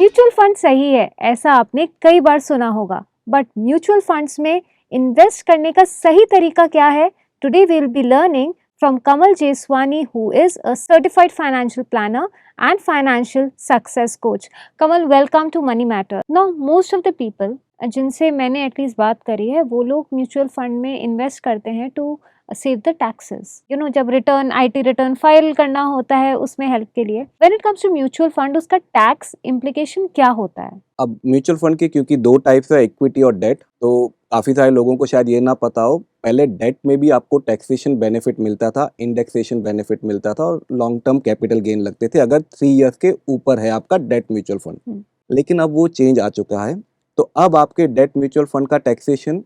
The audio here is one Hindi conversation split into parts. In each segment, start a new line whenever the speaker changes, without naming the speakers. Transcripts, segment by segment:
म्यूचुअल फंड सही है ऐसा आपने कई बार सुना होगा, बट म्यूचुअल फंड्स में इन्वेस्ट करने का सही तरीका क्या है? Today we will be learning from Kamal Jeswani, who is a certified financial planner and financial success coach. Kamal, welcome to Money Matter. Now, most of the people जिनसे मैंने एटलीस्ट बात करी है वो लोग म्यूचुअल फंड में इन्वेस्ट करते हैं टू सेव द टैक्सेस, जब रिटर्न आईटी रिटर्न फाइल करना होता है उसमें हेल्प के लिए। When it comes to mutual fund उसका टैक्स इम्प्लीकेशन क्या होता है?
अब म्यूचुअल फंड के क्योंकि दो टाइप्स है, इक्विटी और डेट, तो काफ़ी सारे लोगों को शायद ये ना पता हो। पहले डेट में भी आपको टैक्सेशन बेनिफिट मिलता था, इंडेक्सेशन बेनिफिट मिलता था और लॉन्ग टर्म कैपिटल गेन लगते थे अगर 3 इयर्स के ऊपर है आपका डेट म्यूचुअल फंड। लेकिन अब वो चेंज आ चुका है, तो अब आपके डेट म्यूचुअल फंड का टैक्सेशन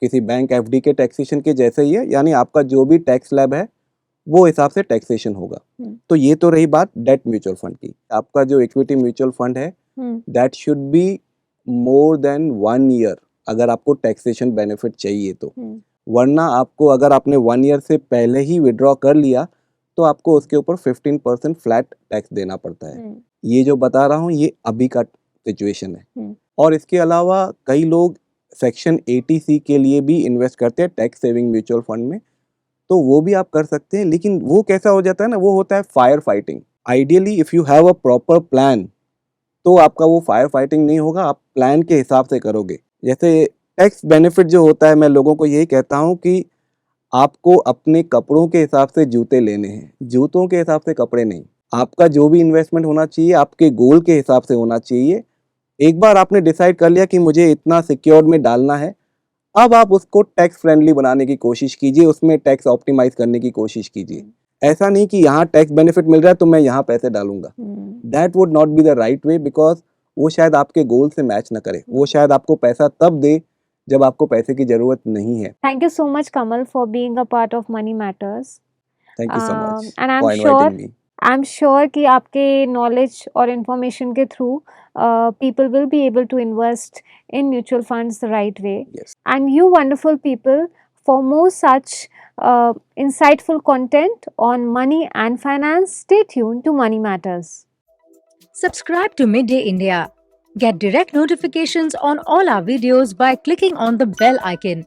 किसी बैंक एफडी के टैक्सेशन के जैसे ही है, यानी आपका जो भी टैक्स स्लैब है वो हिसाब से टैक्सेशन होगा। तो ये तो रही बात डेट म्यूचुअल फंड की। आपका जो इक्विटी म्यूचुअल फंड है that should be more than 1 year अगर आपको टैक्सेशन बेनिफिट चाहिए तो। वरना आपको अगर आपने 1 ईयर से पहले ही विड्रॉ कर लिया तो आपको उसके ऊपर 15% फ्लैट टैक्स देना पड़ता है। ये जो बता रहा हूँ ये अभी का सिचुएशन है। और इसके अलावा कई लोग सेक्शन 80C के लिए भी इन्वेस्ट करते हैं टैक्स सेविंग म्यूचुअल फंड में, तो वो भी आप कर सकते हैं। लेकिन वो कैसा हो जाता है ना, वो होता है fire fighting. Ideally if you have a proper plan तो आपका वो फायर फाइटिंग नहीं होगा, आप प्लान के हिसाब से करोगे। जैसे टैक्स बेनिफिट जो होता है, मैं लोगों को यही कहता हूँ कि आपको अपने कपड़ों के हिसाब से जूते लेने हैं, जूतों के हिसाब से कपड़े नहीं। आपका जो भी इन्वेस्टमेंट होना चाहिए आपके गोल के हिसाब से होना चाहिए। एक बार आपने डिसाइड कर लिया कि मुझे इतना सिक्योर्ड में डालना है, अब आप उसको टैक्स फ्रेंडली बनाने की कोशिश कीजिए, उसमें टैक्स ऑप्टिमाइज करने की कोशिश कीजिए। ऐसा नहीं कि यहाँ टैक्स बेनिफिट मिल रहा है तो मैं यहाँ पैसे डालूंगा। That would not be the right way, because वो शायद आपके गोल से मैच ना करे। वो शायद आपको पैसा तब दे जब आपको पैसे की जरूरत नहीं है।
Thank you so much Kamal for being a part of money matters.
Thank you so much
and
for inviting me.
I am sure कि आपके नॉलेज और इंफॉर्मेशन के through people will be able to invest in mutual funds the right way.
Yes.
And you wonderful people, for more such insightful content on money and finance, stay tuned to Money Matters.
Subscribe to Midday India. Get direct notifications on all our videos by clicking on the bell icon.